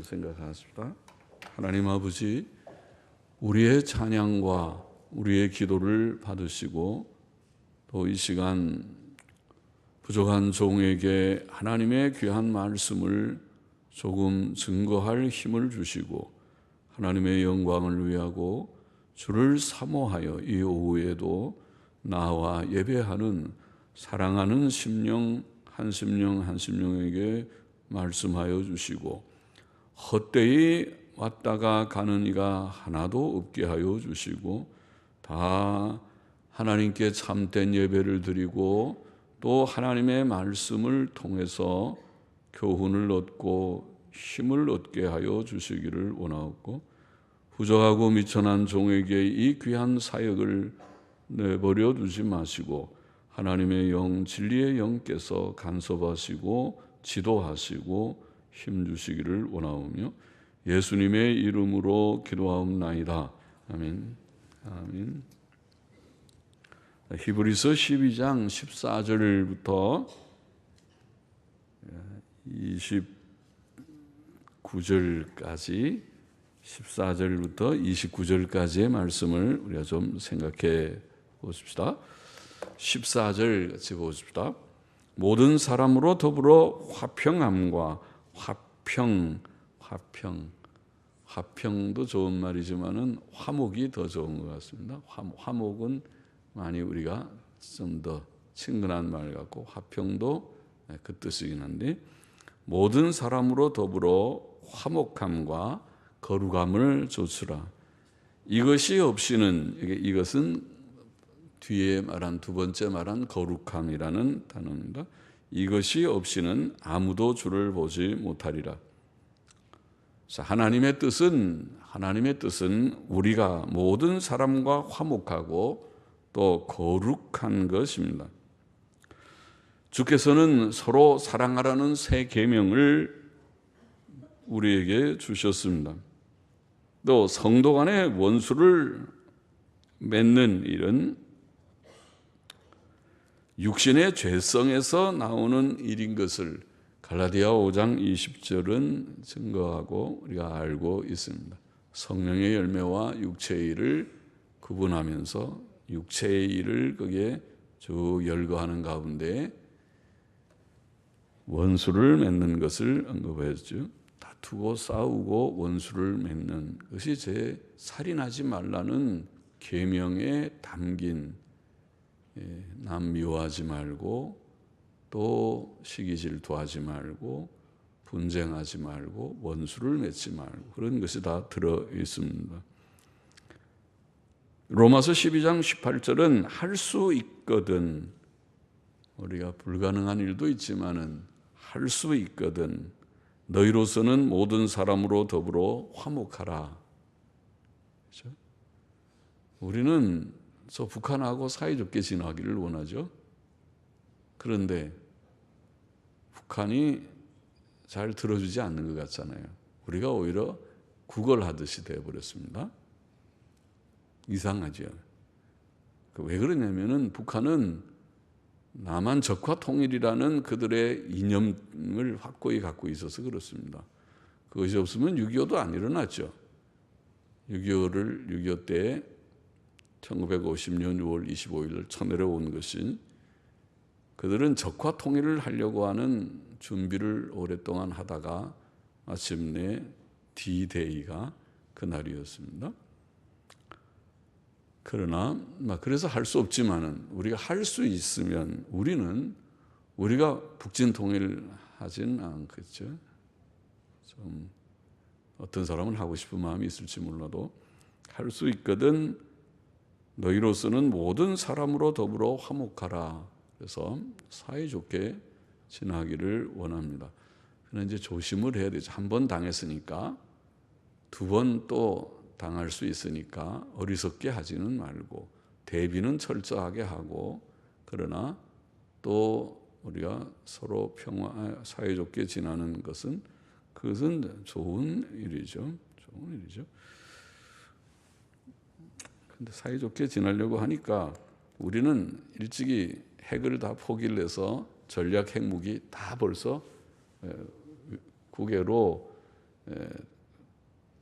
생각하십시다. 하나님 아버지, 우리의 찬양과 우리의 기도를 받으시고 또 이 시간 부족한 종에게 하나님의 귀한 말씀을 조금 증거할 힘을 주시고 하나님의 영광을 위하고 주를 사모하여 이 오후에도 나와 예배하는 사랑하는 심령 한 심령에게 말씀하여 주시고 헛되이 왔다가 가는 이가 하나도 없게 하여 주시고 다 하나님께 참된 예배를 드리고 또 하나님의 말씀을 통해서 교훈을 얻고 힘을 얻게 하여 주시기를 원하옵고 부족하고 미천한 종에게 이 귀한 사역을 내버려 두지 마시고 하나님의 영, 진리의 영께서 간섭하시고 지도하시고 힘주시기를 원하오며 예수님의 이름으로 기도하옵나이다. 아멘. 아멘. 히브리서 12장 14절부터 29절까지 14절부터 29절까지의 말씀을 우리가 좀 생각해 보십시다. 14절 같이 보십시다. 모든 사람으로 더불어 화평함과 화평도 좋은 말이지만은 화목이 더 좋은 것 같습니다. 화목은 많이 우리가 좀 더 친근한 말 같고 화평도 그 뜻이긴 한데 모든 사람으로 더불어 화목함과 거룩함을 조추라. 이것이 없이는 이것은 뒤에 말한 두 번째 말한 거룩함이라는 단어입니다. 이것이 없이는 아무도 주를 보지 못하리라. 자, 하나님의 뜻은 우리가 모든 사람과 화목하고 또 거룩한 것입니다. 주께서는 서로 사랑하라는 새 계명을 우리에게 주셨습니다. 또 성도 간의 원수를 맺는 일은 육신의 죄성에서 나오는 일인 것을 갈라디아 5장 20절은 증거하고 우리가 알고 있습니다. 성령의 열매와 육체의 일을 구분하면서 육체의 일을 거기에 쭉 열거하는 가운데 원수를 맺는 것을 언급했죠. 다투고 싸우고 원수를 맺는 것이 제 살인하지 말라는 계명에 담긴 남 미워하지 말고 또 시기 질투하지 말고 분쟁하지 말고 원수를 맺지 말고 그런 것이 다 들어 있습니다. 로마서 12장 18절은 할 수 있거든 우리가 불가능한 일도 있지만은 할 수 있거든 너희로서는 모든 사람으로 더불어 화목하라. 그렇죠? 우리는 저 북한하고 사이좋게 지나기를 원하죠. 그런데 북한이 잘 들어주지 않는 것 같잖아요. 우리가 오히려 구걸하듯이 되어버렸습니다. 이상하죠. 왜 그러냐면은 북한은 남한 적화 통일이라는 그들의 이념을 확고히 갖고 있어서 그렇습니다. 그것이 없으면 6.25도 안 일어났죠. 6.25 때 1950년 6월 25일 쳐내려온 것이 그들은 적화 통일을 하려고 하는 준비를 오랫동안 하다가 마침내 D-Day가 그날이었습니다. 그러나 그래서 할 수 없지만은 우리가 할 수 있으면 우리가 북진 통일하진 않겠죠. 좀 어떤 사람은 하고 싶은 마음이 있을지 몰라도 할 수 있거든 너희로서는 모든 사람으로 더불어 화목하라. 그래서 사이좋게 지나기를 원합니다. 그러나 이제 조심을 해야 되죠. 한 번 당했으니까 두 번 또 당할 수 있으니까 어리석게 하지는 말고 대비는 철저하게 하고 그러나 또 우리가 서로 사이좋게 지나는 것은 그것은 좋은 일이죠. 근데 사이좋게 지내려고 하니까 우리는 일찍이 핵을 다 포기를 해서 전략 핵무기 다 벌써 국외로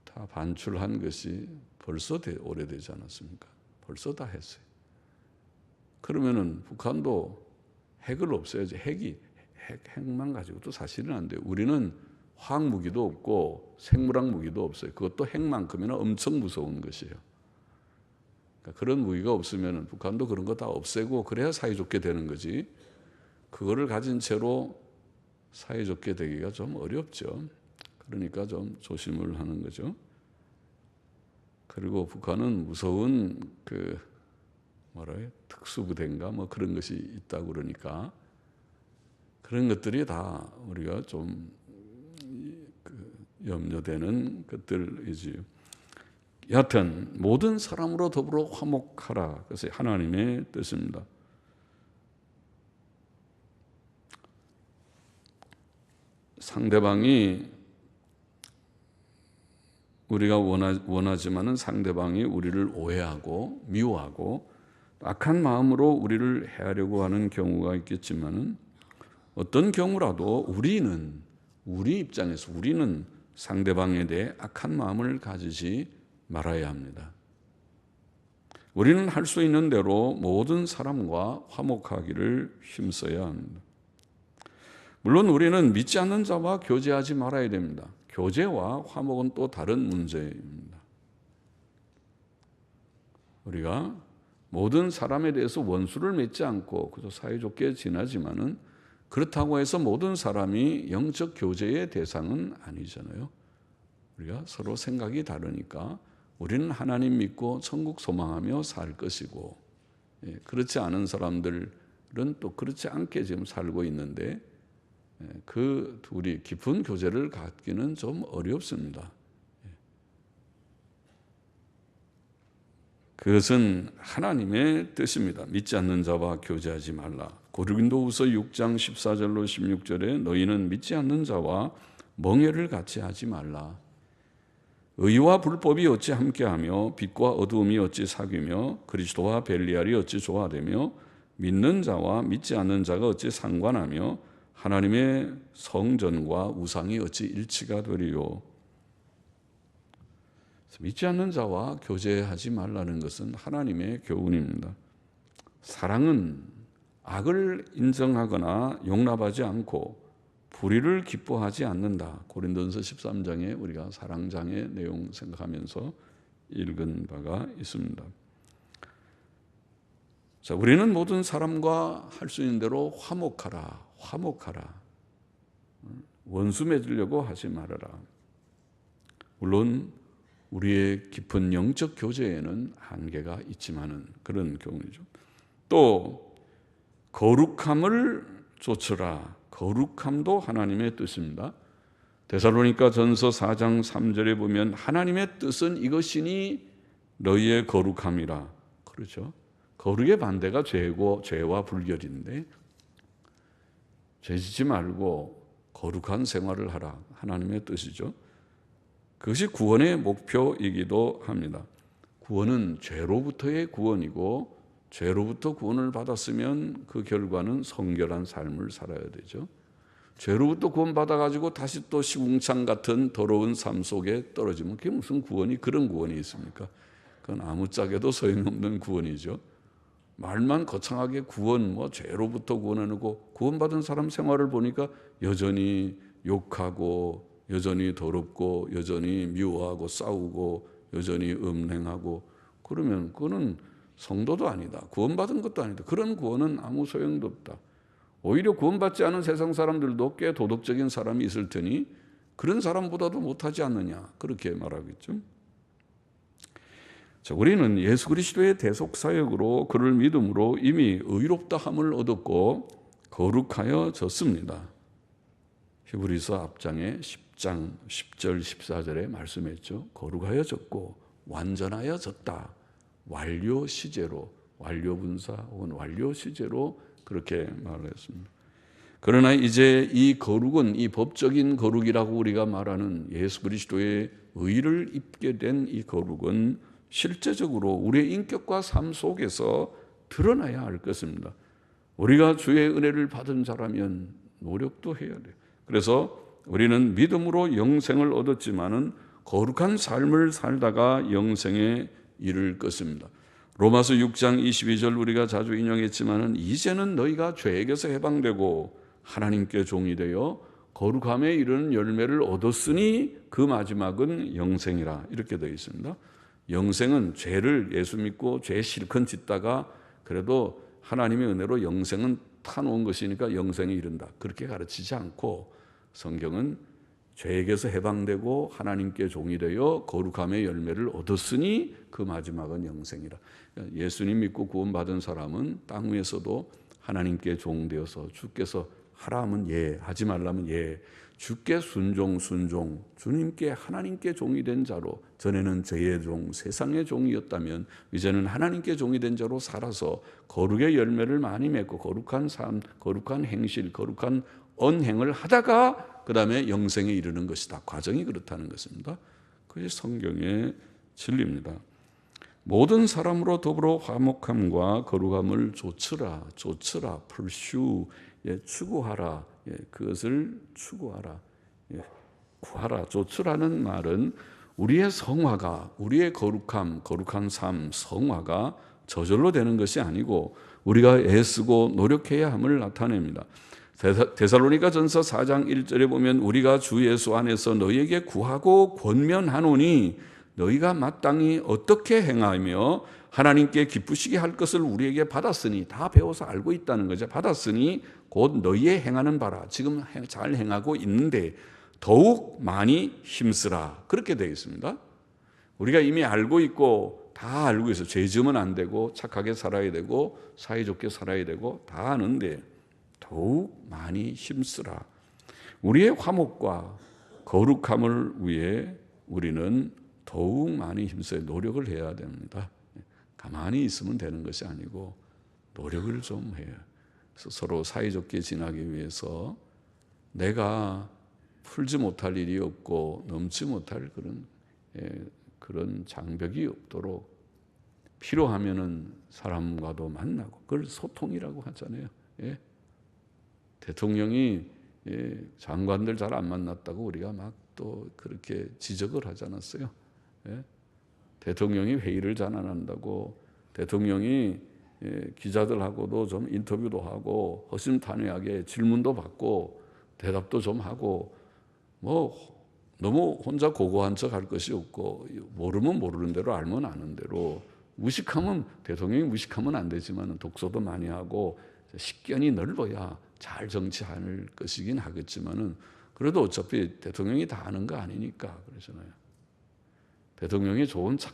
다 반출한 것이 벌써 오래되지 않았습니까? 벌써 다 했어요. 그러면은 북한도 핵을 없애야지. 핵만 가지고도 사실은 안 돼요. 우리는 화학 무기도 없고 생물학 무기도 없어요. 그것도 핵만큼이나 엄청 무서운 것이에요. 그러니까 그런 무기가 없으면 북한도 그런 거 다 없애고 그래야 사이좋게 되는 거지. 그거를 가진 채로 사이좋게 되기가 좀 어렵죠. 그러니까 좀 조심을 하는 거죠. 그리고 북한은 무서운 특수부대인가 뭐 그런 것이 있다고 그러니까 그런 것들이 다 우리가 좀 염려되는 것들이지요. 여하튼 모든 사람으로 더불어 화목하라. 그것이 하나님의 뜻입니다. 상대방이 우리가 원하지만은 상대방이 우리를 오해하고 미워하고 악한 마음으로 우리를 해하려고 하는 경우가 있겠지만은 어떤 경우라도 우리 입장에서 우리는 상대방에 대해 악한 마음을 가지지 말아야 합니다. 우리는 할 수 있는 대로 모든 사람과 화목하기를 힘써야 합니다. 물론 우리는 믿지 않는 자와 교제하지 말아야 됩니다. 교제와 화목은 또 다른 문제입니다. 우리가 모든 사람에 대해서 원수를 맺지 않고 그저 사이좋게 지나지만은 그렇다고 해서 모든 사람이 영적 교제의 대상은 아니잖아요. 우리가 서로 생각이 다르니까 우리는 하나님 믿고 천국 소망하며 살 것이고 그렇지 않은 사람들은 또 그렇지 않게 지금 살고 있는데 그 둘이 깊은 교제를 갖기는 좀 어렵습니다. 그것은 하나님의 뜻입니다. 믿지 않는 자와 교제하지 말라. 고린도후서 6장 14절로 16절에 너희는 믿지 않는 자와 멍해를 같이 하지 말라. 의와 불법이 어찌 함께하며 빛과 어두움이 어찌 사귀며 그리스도와 벨리알이 어찌 조화되며 믿는 자와 믿지 않는 자가 어찌 상관하며 하나님의 성전과 우상이 어찌 일치가 되리요. 믿지 않는 자와 교제하지 말라는 것은 하나님의 교훈입니다. 사랑은 악을 인정하거나 용납하지 않고 불의를 기뻐하지 않는다. 고린도전서 13장에 우리가 사랑장의 내용 생각하면서 읽은 바가 있습니다. 자, 우리는 모든 사람과 할 수 있는 대로 화목하라. 원수 맺으려고 하지 말아라. 물론 우리의 깊은 영적 교제에는 한계가 있지만은 그런 경우이죠. 또 거룩함을 좇으라. 거룩함도 하나님의 뜻입니다. 데살로니가 전서 4장 3절에 보면 하나님의 뜻은 이것이니 너희의 거룩함이라. 그렇죠. 거룩의 반대가 죄와 불결인데 죄 짓지 말고 거룩한 생활을 하라. 하나님의 뜻이죠. 그것이 구원의 목표이기도 합니다. 구원은 죄로부터의 구원이고 죄로부터 구원을 받았으면 그 결과는 성결한 삶을 살아야 되죠. 죄로부터 구원받아가지고 다시 또 시궁창 같은 더러운 삶 속에 떨어지면 그게 무슨 구원이 그런 구원이 있습니까? 그건 아무짝에도 소용없는 구원이죠. 말만 거창하게 구원, 죄로부터 구원해놓고 구원받은 사람 생활을 보니까 여전히 욕하고 여전히 더럽고 여전히 미워하고 싸우고 여전히 음행하고 그러면 그거는 성도도 아니다. 구원받은 것도 아니다. 그런 구원은 아무 소용도 없다. 오히려 구원받지 않은 세상 사람들도 꽤 도덕적인 사람이 있을 테니 그런 사람보다도 못하지 않느냐. 그렇게 말하겠죠. 자, 우리는 예수 그리스도의 대속사역으로 그를 믿음으로 이미 의롭다함을 얻었고 거룩하여졌습니다. 히브리서 앞장에 10장 10절 14절에 말씀했죠. 거룩하여졌고 완전하여졌다. 완료 시제로, 완료 분사 혹은 완료 시제로 그렇게 말했습니다. 그러나 이제 이 거룩은 이 법적인 거룩이라고 우리가 말하는 예수 그리스도의 의를 입게 된 이 거룩은 실제적으로 우리의 인격과 삶 속에서 드러나야 할 것입니다. 우리가 주의 은혜를 받은 자라면 노력도 해야 돼요. 그래서 우리는 믿음으로 영생을 얻었지만은 거룩한 삶을 살다가 영생에 이를 것입니다. 로마서 6장 22절 우리가 자주 인용했지만은 이제는 너희가 죄에게서 해방되고 하나님께 종이 되어 거룩함에 이르는 열매를 얻었으니 그 마지막은 영생이라 이렇게 되어 있습니다. 영생은 죄를 예수 믿고 죄 실컷 짓다가 그래도 하나님의 은혜로 영생은 타놓은 것이니까 영생에 이른다. 그렇게 가르치지 않고 성경은 죄에게서 해방되고 하나님께 종이 되어 거룩함의 열매를 얻었으니 그 마지막은 영생이라. 예수님 믿고 구원받은 사람은 땅 위에서도 하나님께 종되어서 주께서 하라 하면 예, 하지 말라면 예, 주께 순종, 주님께 하나님께 종이 된 자로, 전에는 죄의 종, 세상의 종이었다면 이제는 하나님께 종이 된 자로 살아서 거룩의 열매를 많이 맺고 거룩한 삶, 거룩한 행실, 거룩한 언행을 하다가 그 다음에 영생에 이르는 것이다. 과정이 그렇다는 것입니다. 그것이 성경의 진리입니다. 모든 사람으로 더불어 화목함과 거룩함을 좇으라, pursue, 추구하라, 그것을 추구하라, 구하라. 좇으라는 말은 우리의 성화가, 우리의 거룩한 삶, 성화가 저절로 되는 것이 아니고 우리가 애쓰고 노력해야 함을 나타냅니다. 데살로니가전서 4장 1절에 보면 우리가 주 예수 안에서 너희에게 구하고 권면하노니 너희가 마땅히 어떻게 행하며 하나님께 기쁘시게 할 것을 우리에게 받았으니, 다 배워서 알고 있다는 거죠. 받았으니 곧 너희의 행하는 바라. 지금 잘 행하고 있는데 더욱 많이 힘쓰라. 그렇게 되어 있습니다. 우리가 이미 알고 있고 다 알고 있어. 죄 지으면 안 되고 착하게 살아야 되고 사이좋게 살아야 되고 다 아는데 더욱 많이 힘쓰라. 우리의 화목과 거룩함을 위해 우리는 더욱 많이 힘써야 노력을 해야 됩니다. 가만히 있으면 되는 것이 아니고 노력을 좀 해요. 그래서 서로 사이좋게 지나기 위해서 내가 풀지 못할 일이 없고 넘지 못할 그런 장벽이 없도록 필요하면은 사람과도 만나고, 그걸 소통이라고 하잖아요. 예? 대통령이 장관들 잘 안 만났다고 우리가 막 또 그렇게 지적을 하지 않았어요. 예? 대통령이 회의를 잘 안 한다고, 대통령이 기자들하고도 좀 인터뷰도 하고 허심탄회하게 질문도 받고 대답도 좀 하고, 뭐 너무 혼자 고고한 척 할 것이 없고, 모르면 모르는 대로 알면 아는 대로, 대통령이 무식하면 안 되지만 독서도 많이 하고 식견이 넓어야 잘 정치할 것이긴 하겠지만은 그래도 어차피 대통령이 다 아는 거 아니니까 그러잖아요. 대통령이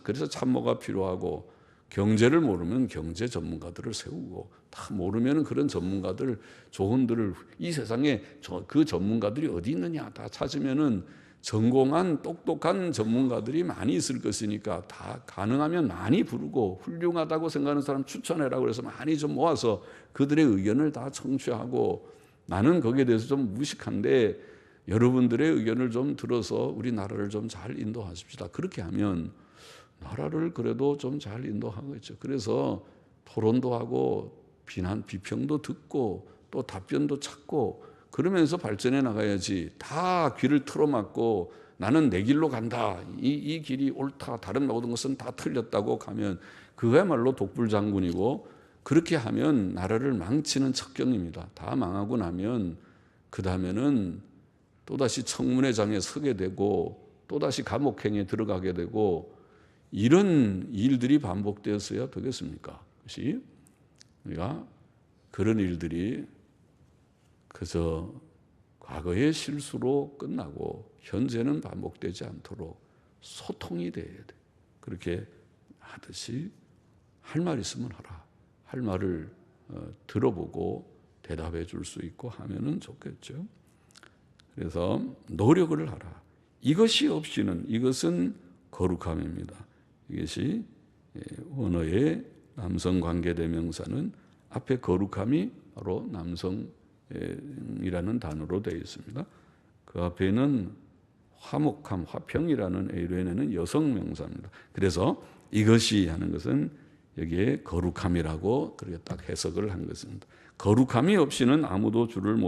그래서 참모가 필요하고, 경제를 모르면 경제 전문가들을 세우고, 다 모르면 그런 전문가들, 조언들을, 이 세상에 그 전문가들이 어디 있느냐 다 찾으면은 전공한 똑똑한 전문가들이 많이 있을 것이니까 다 가능하면 많이 부르고 훌륭하다고 생각하는 사람 추천해라고 해서 많이 좀 모아서 그들의 의견을 다 청취하고, 나는 거기에 대해서 좀 무식한데 여러분들의 의견을 좀 들어서 우리나라를 좀 잘 인도하십시다. 그렇게 하면 나라를 그래도 좀 잘 인도하겠죠. 그래서 토론도 하고 비평도 듣고 또 답변도 찾고 그러면서 발전해 나가야지, 다 귀를 틀어막고 나는 내 길로 간다, 이 길이 옳다, 다른 모든 것은 다 틀렸다고 가면 그야말로 독불장군이고, 그렇게 하면 나라를 망치는 척경입니다. 다 망하고 나면 그 다음에는 또다시 청문회장에 서게 되고 또다시 감옥행에 들어가게 되고, 이런 일들이 반복되었어야 되겠습니까? 그것이 우리가 그런 일들이 그저 과거의 실수로 끝나고 현재는 반복되지 않도록 소통이 돼야 돼. 그렇게 하듯이 할 말 있으면 하라. 할 말을 들어보고 대답해 줄 수 있고 하면은 좋겠죠. 그래서 노력을 하라. 이것이 없이는, 이것은 거룩함입니다. 이것이 원어의 남성 관계대명사는 앞에 거룩함이 바로 남성이라는 단어로 되어 있습니다. 그 앞에는 화목함, 화평이라는 에이르에는 여성 명사입니다. 그래서 이것이 하는 것은 여기에 거룩함이라고 그렇게 딱 해석을 한 것입니다. 거룩함이 없이는 아무도 주를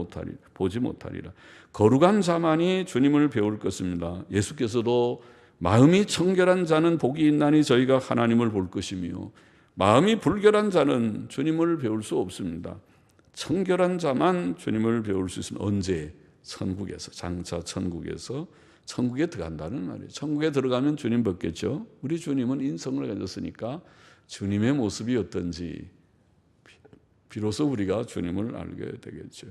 보지 못하리라. 거룩한 자만이 주님을 배울 것입니다. 예수께서도 마음이 청결한 자는 복이 있나니 저희가 하나님을 볼 것이며 마음이 불결한 자는 주님을 배울 수 없습니다. 청결한 자만 주님을 배울 수 있으면 언제? 천국에서, 장차 천국에서 천국에 들어간다는 말이에요. 천국에 들어가면 주님 뵙겠죠. 우리 주님은 인성을 가졌으니까 주님의 모습이 어떤지 비로소 우리가 주님을 알게 되겠죠.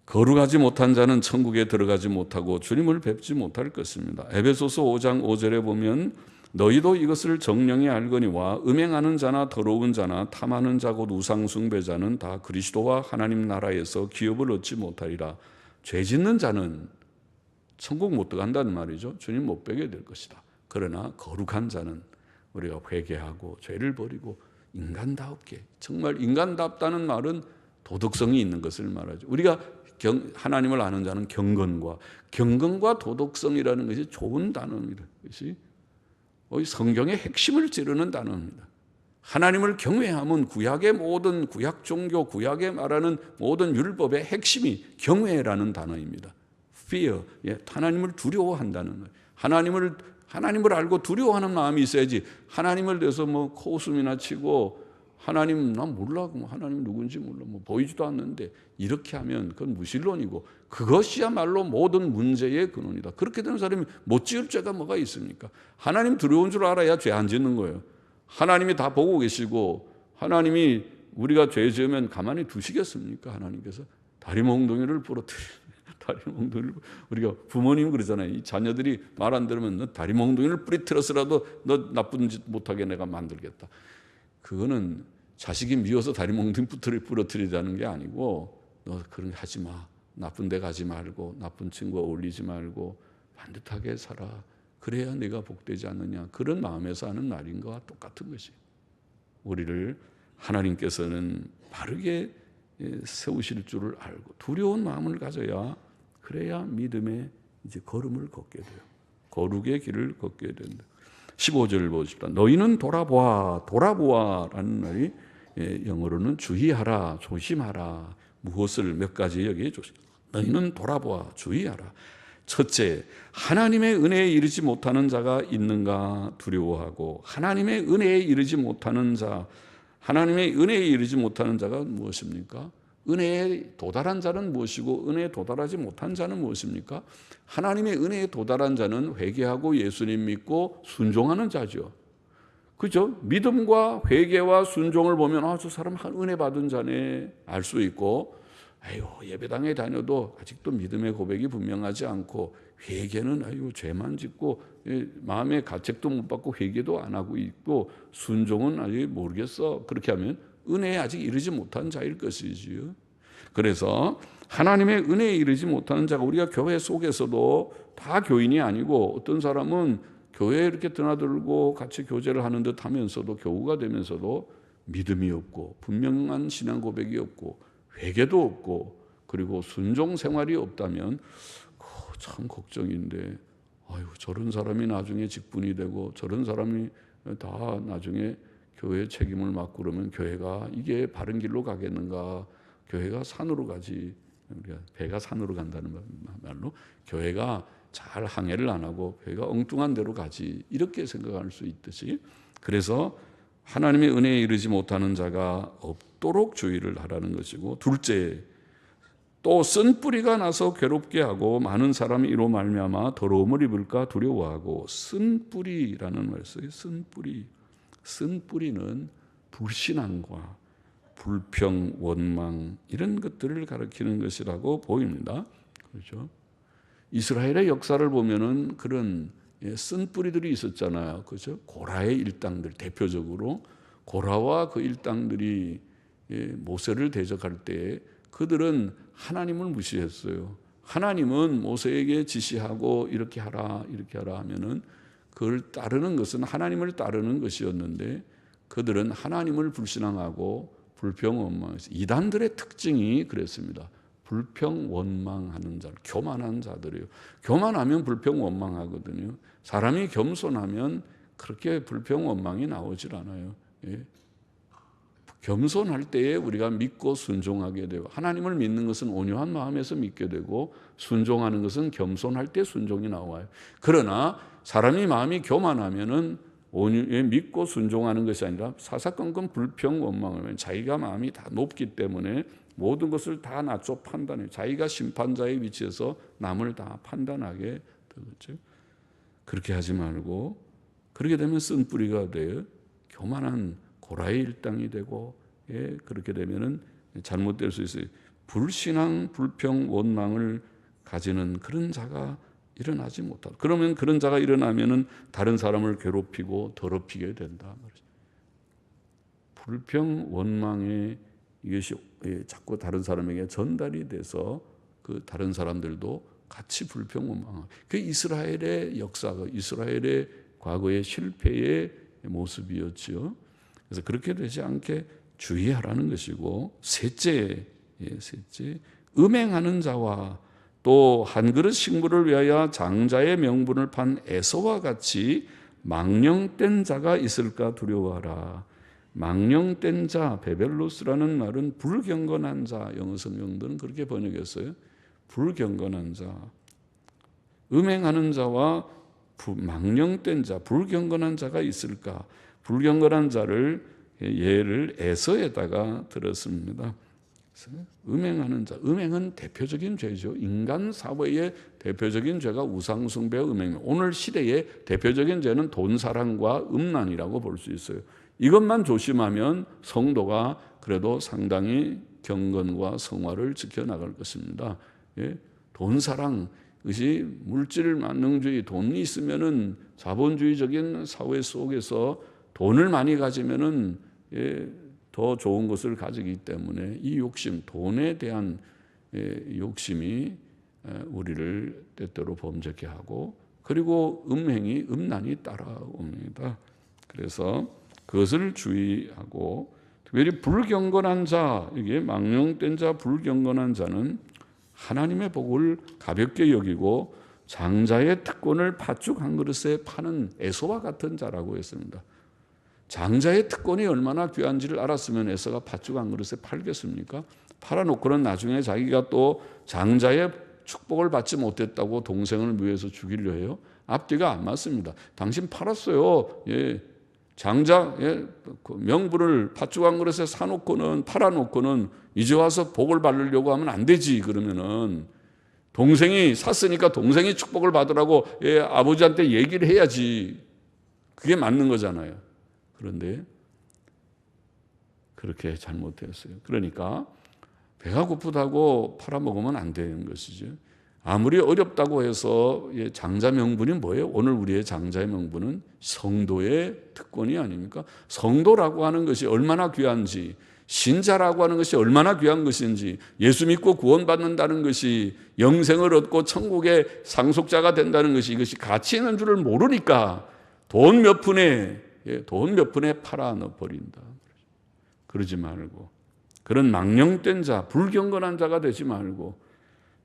거룩하지 못한 자는 천국에 들어가지 못하고 주님을 뵙지 못할 것입니다. 에베소서 5장 5절에 보면 너희도 이것을 정령이 알거니와 음행하는 자나 더러운 자나 탐하는 자 곧 우상 숭배자는 다 그리스도와 하나님 나라에서 기업을 얻지 못하리라. 죄 짓는 자는 천국 못 들어간다는 말이죠. 주님 못 뵙게 될 것이다. 그러나 거룩한 자는 우리가 회개하고 죄를 버리고 인간답게, 정말 인간답다는 말은 도덕성이 있는 것을 말하죠. 우리가 하나님을 아는 자는 경건과 도덕성이라는 것이 좋은 단어입니다. 그것이 성경의 핵심을 찌르는 단어입니다. 하나님을 경외하면 구약의 모든 구약 종교, 구약에 말하는 모든 율법의 핵심이 경외라는 단어입니다. fear, 하나님을 두려워한다는 말. 하나님을 알고 두려워하는 마음이 있어야지. 하나님을 대해서 코웃음이나 치고 하나님 난 몰라, 하나님 누군지 몰라, 보이지도 않는데 이렇게 하면 그건 무신론이고 그것이야말로 모든 문제의 근원이다. 그렇게 되는 사람이 못 지을 죄가 뭐가 있습니까? 하나님 두려운 줄 알아야 죄 안 짓는 거예요. 하나님이 다 보고 계시고 하나님이 우리가 죄 지으면 가만히 두시겠습니까? 하나님께서 다리몽둥이를 우리가 부모님 그러잖아요. 이 자녀들이 말 안 들으면 너 다리몽둥이를 부리틀어서라도 너 나쁜 짓 못하게 내가 만들겠다. 그거는 자식이 미워서 다리몽둥이 부러뜨리자는 게 아니고 너 그런 거 하지 마. 나쁜 데 가지 말고 나쁜 친구와 어울리지 말고 반듯하게 살아. 그래야 네가 복되지 않느냐. 그런 마음에서 하는 말인 것과 똑같은 것이. 우리를 하나님께서는 바르게 세우실 줄을 알고 두려운 마음을 가져야 그래야 믿음의 이제 걸음을 걷게 돼요. 거룩의 길을 걷게 된다. 15절을 보십시다. 너희는 돌아보아라는 말이 영어로는 주의하라, 조심하라. 무엇을 몇 가지 여기에 조심. 너희는 돌아보아, 주의하라. 첫째, 하나님의 은혜에 이르지 못하는 자가 있는가 두려워하고 하나님의 은혜에 이르지 못하는 자, 하나님의 은혜에 이르지 못하는 자가 무엇입니까? 은혜에 도달한 자는 무엇이고 은혜에 도달하지 못한 자는 무엇입니까? 하나님의 은혜에 도달한 자는 회개하고 예수님 믿고 순종하는 자죠. 그죠? 믿음과 회개와 순종을 보면 저 사람 은혜 받은 자네 알 수 있고 예배당에 다녀도 아직도 믿음의 고백이 분명하지 않고 회개는 죄만 짓고 마음의 가책도 못 받고 회개도 안 하고 있고 순종은 아직 모르겠어. 그렇게 하면 은혜에 아직 이르지 못한 자일 것이지요. 그래서 하나님의 은혜에 이르지 못하는 자가 우리가 교회 속에서도 다 교인이 아니고 어떤 사람은 교회에 이렇게 드나들고 같이 교제를 하는 듯 하면서도 교우가 되면서도 믿음이 없고 분명한 신앙 고백이 없고 회개도 없고 그리고 순종 생활이 없다면 참 걱정인데 저런 사람이 나중에 직분이 되고 저런 사람이 다 나중에 교회 책임을 맡고 그러면 교회가 이게 바른 길로 가겠는가? 교회가 산으로 가지. 우리가 배가 산으로 간다는 말로 교회가 잘 항해를 안 하고 교회가 엉뚱한 데로 가지. 이렇게 생각할 수 있듯이 그래서 하나님의 은혜에 이르지 못하는 자가 없도록 주의를 하라는 것이고 둘째, 또 쓴 뿌리가 나서 괴롭게 하고 많은 사람이 이로 말미암아 더러움을 입을까 두려워하고 쓴 뿌리라는 말을 써요. 쓴 뿌리는 불신앙과 불평, 원망 이런 것들을 가리키는 것이라고 보입니다. 그렇죠? 이스라엘의 역사를 보면은 그런 쓴 뿌리들이 있었잖아요. 그렇죠? 고라의 일당들 대표적으로 고라와 그 일당들이 모세를 대적할 때 그들은 하나님을 무시했어요. 하나님은 모세에게 지시하고 이렇게 하라 하면은 그걸 따르는 것은 하나님을 따르는 것이었는데 그들은 하나님을 불신앙하고 불평 원망했어요. 이단들의 특징이 그랬습니다. 불평 원망하는 자, 교만한 자들이에요. 교만하면 불평 원망하거든요. 사람이 겸손하면 그렇게 불평 원망이 나오질 않아요. 겸손할 때에 우리가 믿고 순종하게 되고, 하나님을 믿는 것은 온유한 마음에서 믿게 되고 순종하는 것은 겸손할 때 순종이 나와요. 그러나 사람이 마음이 교만하면은 온유에 믿고 순종하는 것이 아니라 사사건건 불평 원망하면 자기가 마음이 다 높기 때문에 모든 것을 다 낮춰 판단해요. 자기가 심판자의 위치에서 남을 다 판단하게 되겠죠. 그렇게 하지 말고, 그렇게 되면 쓴뿌리가 돼요. 교만한 고라의 일당이 되고, 그렇게 되면은 잘못될 수 있어요. 불신앙, 불평, 원망을 가지는 그런 자가 일어나지 못하다. 그러면 그런 자가 일어나면은 다른 사람을 괴롭히고 더럽히게 된다. 불평, 원망의 이것이 자꾸 다른 사람에게 전달이 돼서 그 다른 사람들도 같이 불평, 원망하고. 그 이스라엘의 역사가, 이스라엘의 과거의 실패의 모습이었지요. 그래서 그렇게 되지 않게 주의하라는 것이고, 셋째, 음행하는 자와 또 한 그릇 식물을 위하여 장자의 명분을 판 에서와 같이 망령된 자가 있을까 두려워하라. 망령된 자, 베벨로스라는 말은 불경건한 자, 영어 성경들은 그렇게 번역했어요. 불경건한 자, 음행하는 자와 망령된 자, 불경건한 자가 있을까? 불경건한 자를 예를 에서에다가 들었습니다. 음행하는 자, 음행은 대표적인 죄죠. 인간 사회의 대표적인 죄가 우상숭배, 음행. 오늘 시대의 대표적인 죄는 돈사랑과 음란이라고 볼 수 있어요. 이것만 조심하면 성도가 그래도 상당히 경건과 성화를 지켜나갈 것입니다. 돈사랑, 이것이 물질 만능주의, 돈이 있으면은 자본주의적인 사회 속에서 돈을 많이 가지면은 더 좋은 것을 가지기 때문에 이 욕심, 돈에 대한 욕심이 우리를 때때로 범죄케 하고, 그리고 음행이, 음란이 따라옵니다. 그래서 그것을 주의하고, 특별히 불경건한 자, 이게 망령된 자, 불경건한 자는 하나님의 복을 가볍게 여기고 장자의 특권을 팥죽 한 그릇에 파는 에서와 같은 자라고 했습니다. 장자의 특권이 얼마나 귀한지를 알았으면 에서가 팥죽 한 그릇에 팔겠습니까? 팔아놓고는 나중에 자기가 또 장자의 축복을 받지 못했다고 동생을 위해서 죽이려 해요. 앞뒤가 안 맞습니다. 당신 팔았어요. 장자 명분을 팥죽 한 그릇에 사놓고는, 팔아놓고는 이제 와서 복을 받으려고 하면 안 되지. 그러면은 동생이 샀으니까 동생이 축복을 받으라고 아버지한테 얘기를 해야지. 그게 맞는 거잖아요. 그런데 그렇게 잘못했어요. 그러니까 배가 고프다고 팔아먹으면 안 되는 것이죠. 아무리 어렵다고 해서 장자 명분이 뭐예요? 오늘 우리의 장자의 명분은 성도의 특권이 아닙니까? 성도라고 하는 것이 얼마나 귀한지, 신자라고 하는 것이 얼마나 귀한 것인지, 예수 믿고 구원받는다는 것이 영생을 얻고 천국의 상속자가 된다는 것이, 이것이 가치 있는 줄을 모르니까 돈 몇 푼에 팔아 넣어버린다. 그러지 말고, 그런 망령된 자, 불경건한 자가 되지 말고,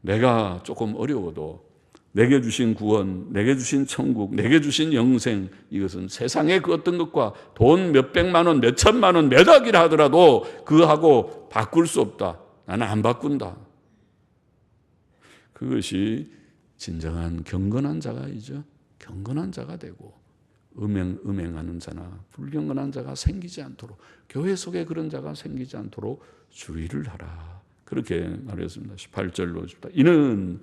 내가 조금 어려워도 내게 주신 구원, 내게 주신 천국, 내게 주신 영생, 이것은 세상의 그 어떤 것과 돈 몇백만 원, 몇천만 원, 몇 억이라 하더라도 그거하고 바꿀 수 없다. 나는 안 바꾼다. 그것이 진정한 경건한 자가이죠. 경건한 자가 되고, 음행하는 자나 불경건한 자가 생기지 않도록, 교회 속에 그런 자가 생기지 않도록 주의를 하라. 그렇게 말했습니다. 18절로 줍니다. 이는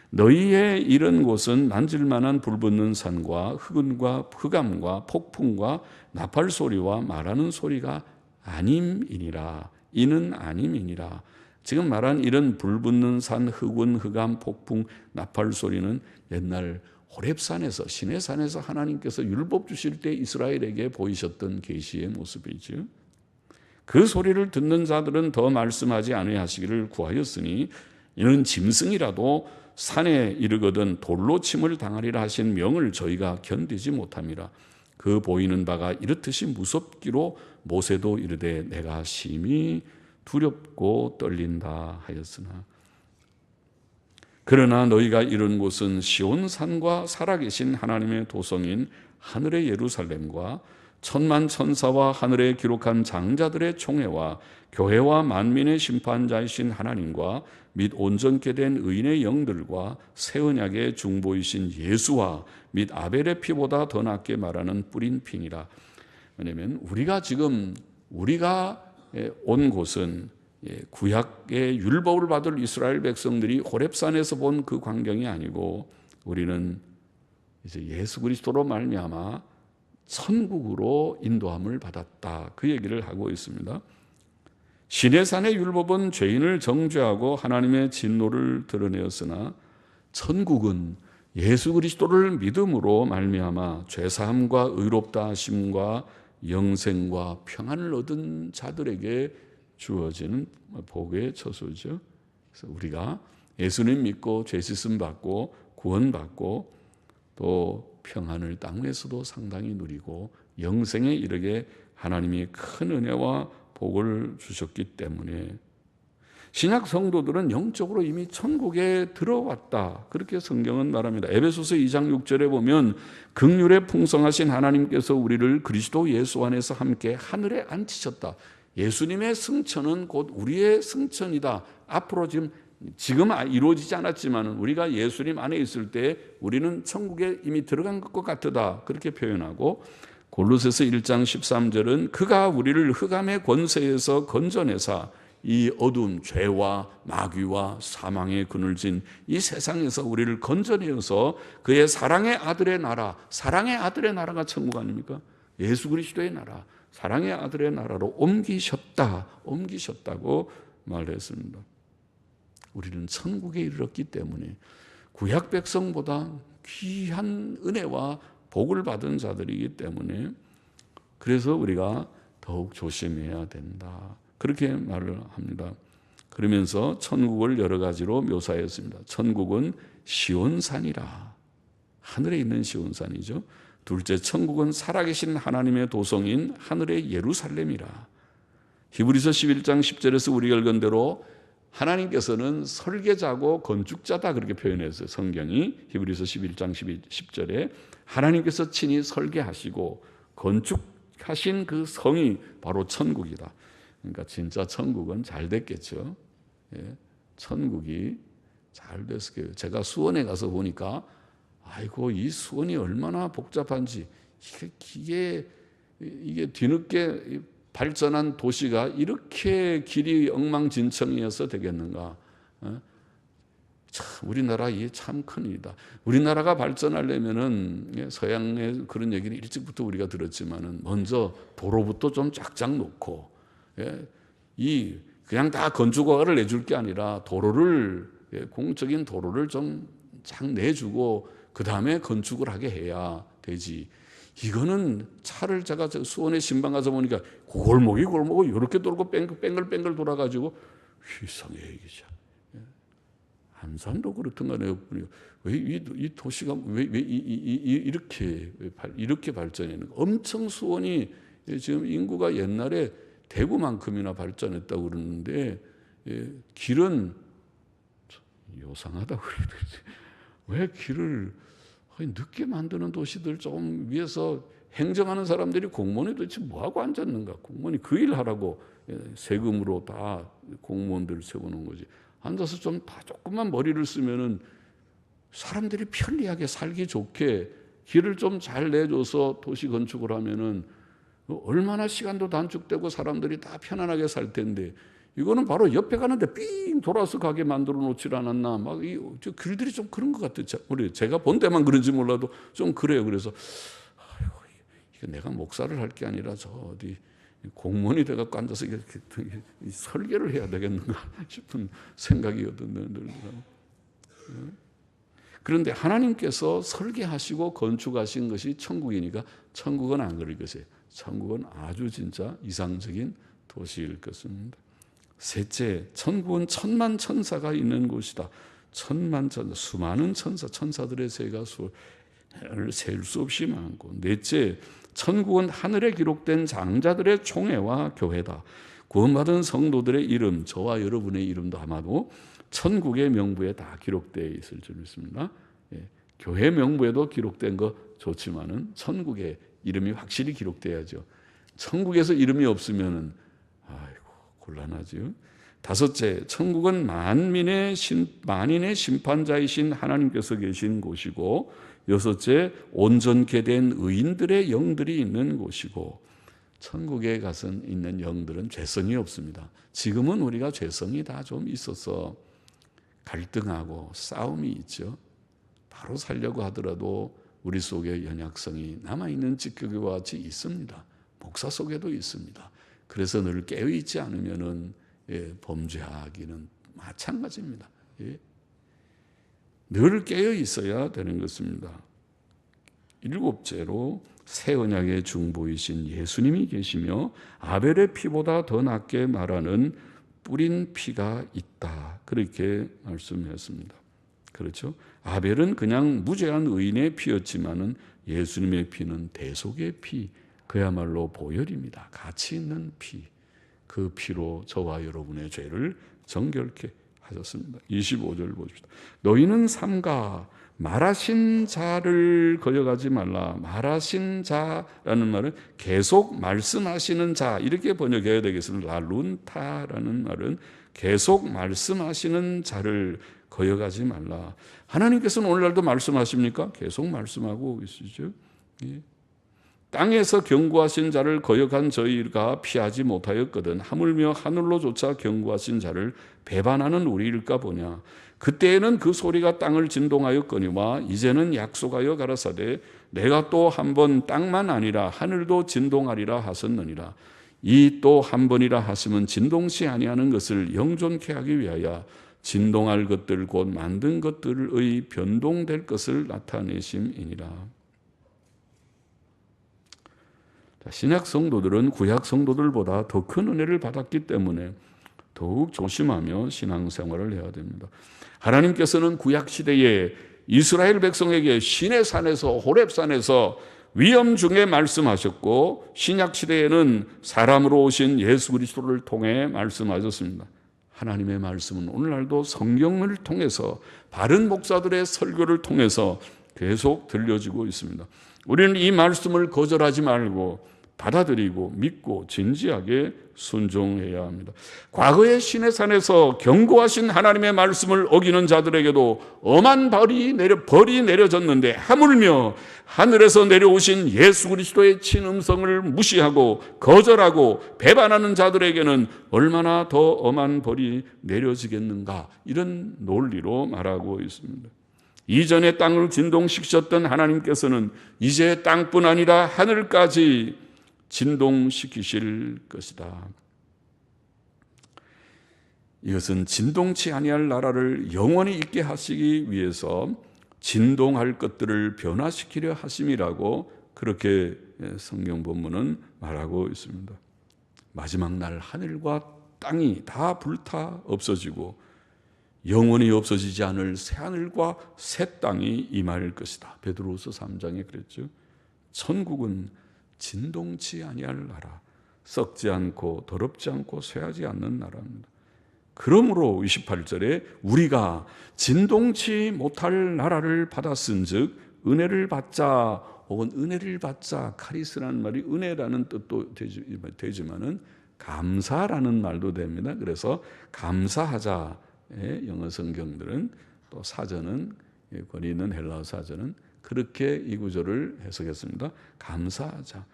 너희의 이런 곳은 만질만한 불붙는 산과 흑은과 흑암과 폭풍과 나팔 소리와 말하는 소리가 아님이니라. 이는 아님이니라. 지금 말한 이런 불붙는 산, 흑운, 흑암, 폭풍, 나팔 소리는 옛날 호렙산에서, 시내산에서 하나님께서 율법 주실 때 이스라엘에게 보이셨던 계시의 모습이죠. 그 소리를 듣는 자들은 더 말씀하지 아니하시기를 구하였으니 이는 짐승이라도 산에 이르거든 돌로 침을 당하리라 하신 명을 저희가 견디지 못함이라. 그 보이는 바가 이렇듯이 무섭기로 모세도 이르되 내가 심히 두렵고 떨린다 하였으나, 그러나 너희가 이른 곳은 시온산과 살아계신 하나님의 도성인 하늘의 예루살렘과 천만 천사와 하늘에 기록한 장자들의 총회와 교회와 만민의 심판자이신 하나님과 및 온전케 된 의인의 영들과 새 언약의 중보이신 예수와 및 아벨의 피보다 더 낫게 말하는 뿌린 피니라. 왜냐하면 우리가 온 곳은 구약의 율법을 받을 이스라엘 백성들이 호렙산에서 본 그 광경이 아니고 우리는 이제 예수 그리스도로 말미암아 천국으로 인도함을 받았다. 그 얘기를 하고 있습니다. 시내산의 율법은 죄인을 정죄하고 하나님의 진노를 드러내었으나 천국은 예수 그리스도를 믿음으로 말미암아 죄사함과 의롭다 하심과 영생과 평안을 얻은 자들에게 주어지는 복의 처소죠. 그래서 우리가 예수님 믿고 죄 씻음 받고 구원받고 또 평안을 땅에서도 상당히 누리고 영생에 이르게 하나님이 큰 은혜와 복을 주셨기 때문에 신약 성도들은 영적으로 이미 천국에 들어왔다. 그렇게 성경은 말합니다. 에베소서 2장 6절에 보면 긍휼에 풍성하신 하나님께서 우리를 그리스도 예수 안에서 함께 하늘에 앉히셨다. 예수님의 승천은 곧 우리의 승천이다. 앞으로 지금 이루어지지 않았지만 우리가 예수님 안에 있을 때 우리는 천국에 이미 들어간 것과 같다. 그렇게 표현하고 골로새서 1장 13절은 그가 우리를 흑암의 권세에서 건져내사 이 어두운 죄와 마귀와 사망의 그늘진 이 세상에서 우리를 건져내어서 그의 사랑의 아들의 나라, 사랑의 아들의 나라가 천국 아닙니까? 예수 그리스도의 나라, 사랑의 아들의 나라로 옮기셨다고 말했습니다. 우리는 천국에 이르렀기 때문에 구약 백성보다 귀한 은혜와 복을 받은 자들이기 때문에 그래서 우리가 더욱 조심해야 된다. 그렇게 말을 합니다. 그러면서 천국을 여러 가지로 묘사했습니다. 천국은 시온산이라. 하늘에 있는 시온산이죠. 둘째, 천국은 살아계신 하나님의 도성인 하늘의 예루살렘이라. 히브리서 11장 10절에서 우리가 읽은 대로 하나님께서는 설계자고 건축자다 그렇게 표현했어요. 성경이 히브리서 11장 10절에 하나님께서 친히 설계하시고 건축하신 그 성이 바로 천국이다. 그러니까 진짜 천국은 잘 됐겠죠. 예, 천국이 잘 됐을 거예요. 제가 수원에 가서 보니까 아이고 이 수원이 얼마나 복잡한지 이게 뒤늦게 발전한 도시가 이렇게 길이 엉망진창이어서 되겠는가? 참 우리나라 이게 참 큰일이다. 우리나라가 발전하려면은 서양의 그런 얘기는 일찍부터 우리가 들었지만은 먼저 도로부터 좀 쫙쫙 놓고 그냥 다 건축허가를 내줄 게 아니라 도로를 공적인 도로를 좀 쫙 내주고 그 다음에 건축을 하게 해야 되지. 이거는 차를 제가 수원에 신방 가서 보니까 골목이 이렇게 돌고 뺑글뺑글 돌아가지고 이상해 이게. 안산도 그렇던가요. 왜 이 도시가 왜 이렇게 발전했는가? 엄청 수원이 지금 인구가 옛날에 대구만큼이나 발전했다고 그러는데 길은 요상하다고 그러더라고요. 왜 길을 늦게 만드는 도시들 좀 위에서 행정하는 사람들이 공무원이 도대체 뭐하고 앉았는가? 공무원이 그 일 하라고 세금으로 다 공무원들을 세우는 거지. 앉아서 좀 다 조금만 머리를 쓰면은 사람들이 편리하게 살기 좋게 길을 좀 잘 내줘서 도시 건축을 하면은 얼마나 시간도 단축되고 사람들이 다 편안하게 살 텐데 이거는 바로 옆에 가는데 삥 돌아서 가게 만들어 놓지 않았나. 막 저 길들이 좀 그런 것 같아요. 제가 본 데만 그런지 몰라도 좀 그래요. 그래서 아이고, 이거 내가 목사를 할 게 아니라 저 어디 공무원이 돼갖고 앉아서 이렇게 설계를 해야 되겠는가 싶은 생각이 들더라고요. 그런데 하나님께서 설계하시고 건축하신 것이 천국이니까 천국은 안 그럴 것이에요. 천국은 아주 진짜 이상적인 도시일 것입니다. 셋째, 천국은 천만 천사가 있는 곳이다. 천만 천사, 수많은 천사들의 세가 셀 수 없이 많고. 넷째, 천국은 하늘에 기록된 장자들의 총회와 교회다. 구원받은 성도들의 이름, 저와 여러분의 이름도 아마도 천국의 명부에 다 기록되어 있을 줄 믿습니다. 교회 명부에도 기록된 거 좋지만은 천국에 이름이 확실히 기록돼야죠. 천국에서 이름이 없으면은 아이고 곤란하죠. 다섯째, 천국은 만인의 심판자이신 하나님께서 계신 곳이고, 여섯째, 온전케 된 의인들의 영들이 있는 곳이고, 천국에 가서 있는 영들은 죄성이 없습니다. 지금은 우리가 죄성이 다 좀 있어서 갈등하고 싸움이 있죠. 바로 살려고 하더라도 우리 속에 연약성이 남아있는 찌꺼기와 같이 있습니다. 목사 속에도 있습니다. 그래서 늘 깨어있지 않으면은 범죄하기는 마찬가지입니다. 늘 깨어 있어야 되는 것입니다. 일곱째로 새 언약의 중보이신 예수님이 계시며 아벨의 피보다 더 낫게 말하는 뿌린 피가 있다. 그렇게 말씀했습니다. 그렇죠? 아벨은 그냥 무죄한 의인의 피였지만은 예수님의 피는 대속의 피, 그야말로 보혈입니다. 가치 있는 피. 그 피로 저와 여러분의 죄를 정결케 하셨습니다. 25절 보십시다. 너희는 삼가 말하신 자를 거역하지 말라. 말하신 자라는 말은 계속 말씀하시는 자, 이렇게 번역해야 되겠습니다. 랄룬타라는 말은 계속 말씀하시는 자를 거역하지 말라. 하나님께서는 오늘날도 말씀하십니까? 계속 말씀하고 계시죠. 땅에서 경고하신 자를 거역한 저희가 피하지 못하였거든 하물며 하늘로조차 경고하신 자를 배반하는 우리일까 보냐. 그때에는 그 소리가 땅을 진동하였거니와 이제는 약속하여 가라사대 내가 또 한 번 땅만 아니라 하늘도 진동하리라 하셨느니라. 이 또 한 번이라 하시면 진동치 아니하는 것을 영존케 하기 위하여 진동할 것들 곧 만든 것들의 변동될 것을 나타내심이니라. 신약 성도들은 구약 성도들보다 더 큰 은혜를 받았기 때문에 더욱 조심하며 신앙생활을 해야 됩니다. 하나님께서는 구약 시대에 이스라엘 백성에게 시내산에서 호렙산에서 위험 중에 말씀하셨고, 신약 시대에는 사람으로 오신 예수 그리스도를 통해 말씀하셨습니다. 하나님의 말씀은 오늘날도 성경을 통해서 바른 목사들의 설교를 통해서 계속 들려지고 있습니다. 우리는 이 말씀을 거절하지 말고 받아들이고 믿고 진지하게 순종해야 합니다. 과거의 시내산에서 경고하신 하나님의 말씀을 어기는 자들에게도 엄한 벌이 내려졌는데 하물며 하늘에서 내려오신 예수 그리스도의 친음성을 무시하고 거절하고 배반하는 자들에게는 얼마나 더 엄한 벌이 내려지겠는가, 이런 논리로 말하고 있습니다. 이전에 땅을 진동시키셨던 하나님께서는 이제 땅뿐 아니라 하늘까지 진동시키실 것이다. 이것은 진동치 아니할 나라를 영원히 있게 하시기 위해서 진동할 것들을 변화시키려 하심이라고 그렇게 성경 본문은 말하고 있습니다. 마지막 날 하늘과 땅이 다 불타 없어지고 영원히 없어지지 않을 새 하늘과 새 땅이 임할 것이다. 베드로후서 3장에 그랬죠. 천국은 진동치 아니할 나라, 썩지 않고 더럽지 않고 쇠하지 않는 나라입니다. 그러므로 28절에 우리가 진동치 못할 나라를 받았은즉 은혜를 받자, 혹은 은혜를 받자, 카리스라는 말이 은혜라는 뜻도 되지만은 감사라는 말도 됩니다. 그래서 감사하자의 영어 성경들은, 또 사전은, 권위 있는 헬라어 사전은 그렇게 이 구절을 해석했습니다. 감사하자.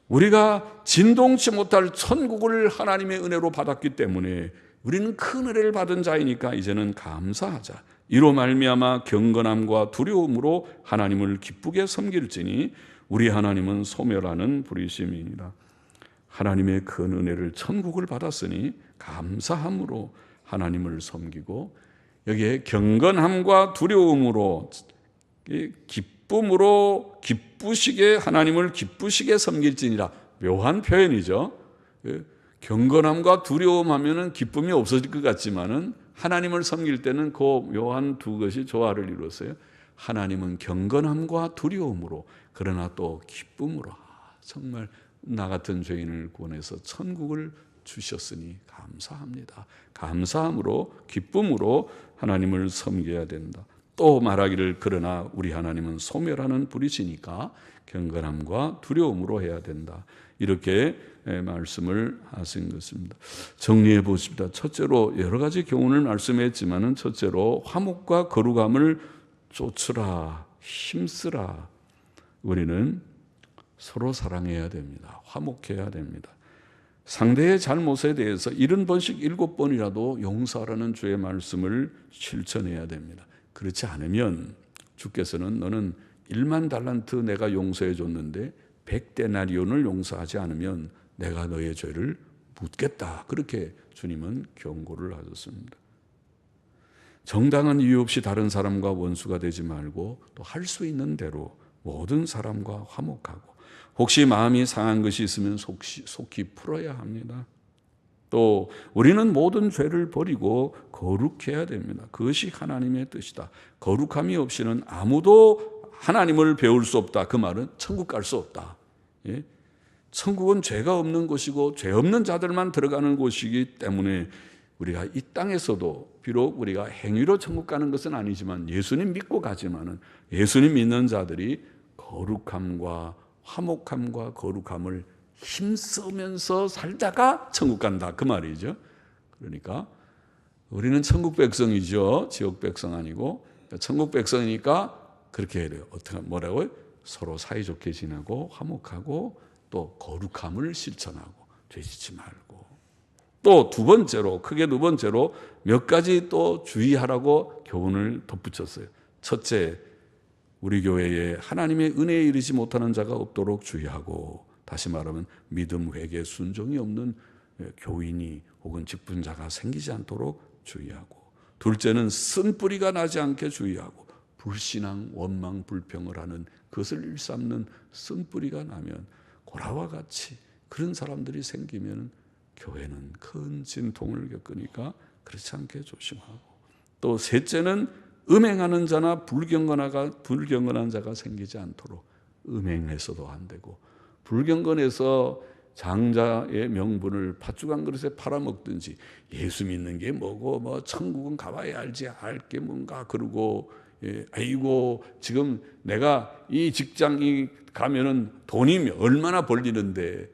우리가 진동치 못할 천국을 하나님의 은혜로 받았기 때문에 우리는 큰 은혜를 받은 자이니까 이제는 감사하자. 이로 말미암아 경건함과 두려움으로 하나님을 기쁘게 섬길지니 우리 하나님은 소멸하는 불의심이니라. 하나님의 큰 은혜를 천국을 받았으니 감사함으로 하나님을 섬기고, 여기에 경건함과 두려움으로, 기쁨으로 기쁘시게 하나님을 기쁘시게 섬길지니라. 묘한 표현이죠. 경건함과 두려움 하면은 기쁨이 없어질 것 같지만은 하나님을 섬길 때는 그 묘한 두 것이 조화를 이루었어요. 하나님은 경건함과 두려움으로, 그러나 또 기쁨으로, 정말 나 같은 죄인을 구원해서 천국을 주셨으니 감사합니다. 감사함으로, 기쁨으로 하나님을 섬겨야 된다. 또 말하기를 그러나 우리 하나님은 소멸하는 불이시니까 경건함과 두려움으로 해야 된다. 이렇게 말씀을 하신 것입니다. 정리해 보십니다. 첫째로 여러 가지 교훈을 말씀했지만은 첫째로 화목과 거룩함을 쫓으라, 힘쓰라. 우리는 서로 사랑해야 됩니다. 화목해야 됩니다. 상대의 잘못에 대해서 70번씩 7번이라도 용서하라는 주의 말씀을 실천해야 됩니다. 그렇지 않으면 주께서는 너는 1만 달란트 내가 용서해 줬는데 100데나리온을 용서하지 않으면 내가 너의 죄를 묻겠다. 그렇게 주님은 경고를 하셨습니다. 정당한 이유 없이 다른 사람과 원수가 되지 말고 또 할 수 있는 대로 모든 사람과 화목하고 혹시 마음이 상한 것이 있으면 속히 풀어야 합니다. 또 우리는 모든 죄를 버리고 거룩해야 됩니다. 그것이 하나님의 뜻이다. 거룩함이 없이는 아무도 하나님을 배울 수 없다. 그 말은 천국 갈 수 없다. 예? 천국은 죄가 없는 곳이고 죄 없는 자들만 들어가는 곳이기 때문에 우리가 이 땅에서도 비록 우리가 행위로 천국 가는 것은 아니지만 예수님 믿고 가지만은 예수님 믿는 자들이 거룩함과 화목함과 거룩함을 힘쓰면서 살다가 천국 간다. 그 말이죠. 그러니까 우리는 천국 백성이죠. 지옥 백성 아니고. 천국 백성이니까 그렇게 해야 돼요. 어떻게, 뭐라고요? 서로 사이좋게 지내고 화목하고 또 거룩함을 실천하고 죄짓지 말고. 또 두 번째로, 크게 두 번째로 몇 가지 또 주의하라고 교훈을 덧붙였어요. 첫째, 우리 교회에 하나님의 은혜에 이르지 못하는 자가 없도록 주의하고, 다시 말하면 믿음, 회개, 순종이 없는 교인이 혹은 직분자가 생기지 않도록 주의하고, 둘째는 쓴뿌리가 나지 않게 주의하고, 불신앙, 원망, 불평을 하는 그것을 일삼는 쓴뿌리가 나면 고라와 같이 그런 사람들이 생기면 교회는 큰 진통을 겪으니까 그렇지 않게 조심하고, 또 셋째는 음행하는 자나 불경건한 자가 생기지 않도록, 음행해서도 안 되고 불경건해서 장자의 명분을 팥죽 한 그릇에 팔아먹든지 예수 믿는 게 뭐고 뭐 천국은 가봐야 알지 알 게 뭔가 그러고, 아이고 지금 내가 이 직장이 가면은 돈이 얼마나 벌리는데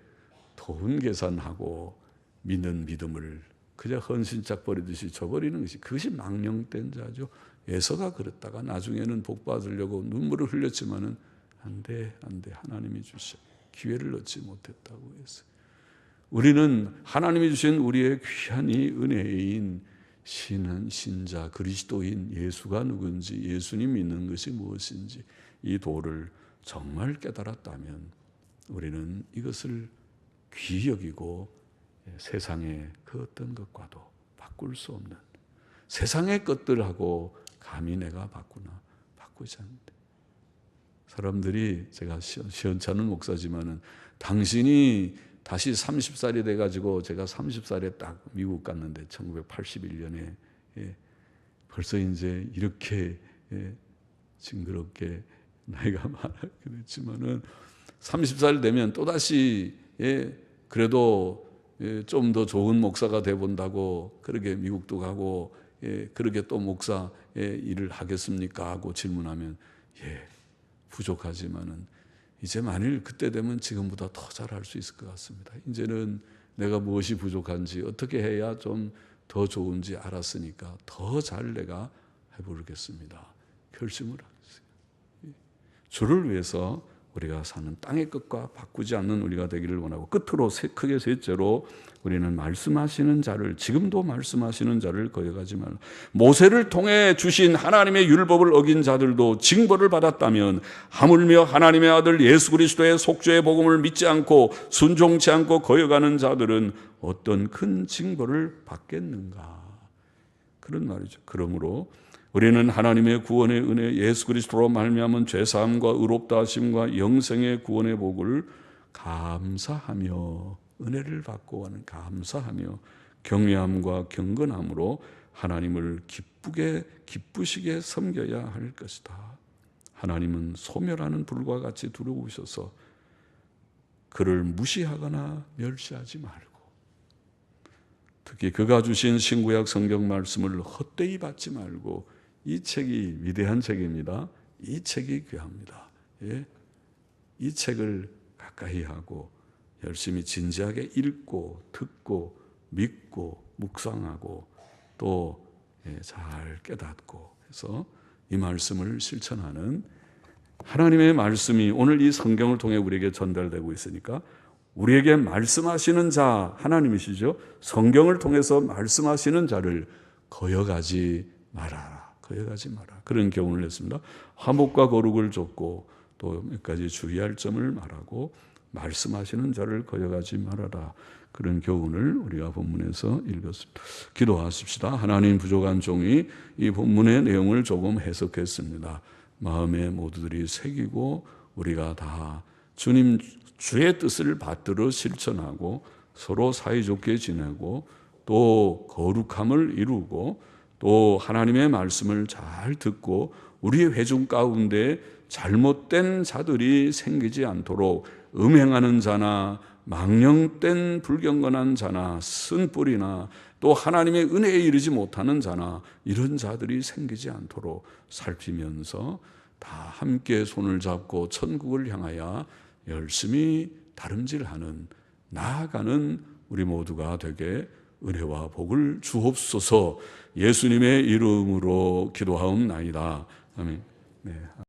돈 계산하고 믿는 믿음을 그저 헌신짝 버리듯이 줘버리는 것이, 그것이 망령된 자죠. 에서가 그랬다가 나중에는 복 받으려고 눈물을 흘렸지만은 안 돼, 하나님이 주셔 기회를 얻지 못했다고 했어요. 우리는 하나님이 주신 우리의 귀한 이 은혜인 신자 그리스도인 예수가 누군지, 예수님 믿는 것이 무엇인지 이 도를 정말 깨달았다면 우리는 이것을 귀히 여기고 세상의 그 어떤 것과도 바꿀 수 없는, 세상의 것들하고 감히 내가 바꾸지 않는데, 사람들이, 제가 시원찮은 목사지만은 당신이 다시 30살이 돼가지고, 제가 30살에 딱 미국 갔는데 1981년에 벌써 이제 이렇게 징그럽게 나이가 많게 됐지만은 30살 되면 또다시 그래도 좀 더 좋은 목사가 돼 본다고 그렇게 미국도 가고, 그렇게 또 목사 일을 하겠습니까 하고 질문하면 부족하지만은 이제 만일 그때 되면 지금보다 더 잘할 수 있을 것 같습니다. 이제는 내가 무엇이 부족한지 어떻게 해야 좀 더 좋은지 알았으니까 더 잘 내가 해보겠습니다. 결심을 하겠어요. 주를 위해서 우리가 사는 땅의 것과 바꾸지 않는 우리가 되기를 원하고, 끝으로 크게 셋째로 우리는 말씀하시는 자를, 지금도 말씀하시는 자를 거역하지 말라. 모세를 통해 주신 하나님의 율법을 어긴 자들도 징벌을 받았다면 하물며 하나님의 아들 예수 그리스도의 속죄의 복음을 믿지 않고 순종치 않고 거역하는 자들은 어떤 큰 징벌을 받겠는가, 그런 말이죠. 그러므로 우리는 하나님의 구원의 은혜 예수 그리스도로 말미암은 죄사함과 의롭다 하심과 영생의 구원의 복을 감사하며, 은혜를 받고 하는 감사하며 경외함과 경건함으로 하나님을 기쁘시게 섬겨야 할 것이다. 하나님은 소멸하는 불과 같이 두려우셔서 그를 무시하거나 멸시하지 말고, 특히 그가 주신 신구약 성경 말씀을 헛되이 받지 말고 이 책이 위대한 책입니다. 이 책이 귀합니다. 예? 이 책을 가까이 하고 열심히 진지하게 읽고 듣고 믿고 묵상하고 또 잘 깨닫고 해서 이 말씀을 실천하는 하나님의 말씀이 오늘 이 성경을 통해 우리에게 전달되고 있으니까 우리에게 말씀하시는 자 하나님이시죠. 성경을 통해서 말씀하시는 자를 거역하지 말아라. 거역하지 마라. 그런 교훈을 냈습니다. 화목과 거룩을 줬고 또 몇 가지 주의할 점을 말하고 말씀하시는 자를 거역하지 말아라. 그런 교훈을 우리가 본문에서 읽었습니다. 기도하십시다. 하나님, 부족한 종이 이 본문의 내용을 조금 해석했습니다. 마음에 모두들이 새기고 우리가 다 주님 주의 뜻을 받들어 실천하고 서로 사이좋게 지내고 또 거룩함을 이루고 또 하나님의 말씀을 잘 듣고 우리의 회중 가운데 잘못된 자들이 생기지 않도록 음행하는 자나 망령된 불경건한 자나 쓴뿌리나 또 하나님의 은혜에 이르지 못하는 자나 이런 자들이 생기지 않도록 살피면서 다 함께 손을 잡고 천국을 향하여 열심히 다름질하는 나아가는 우리 모두가 되게 은혜와 복을 주옵소서. 예수님의 이름으로 기도하옵나이다. 아멘. 네.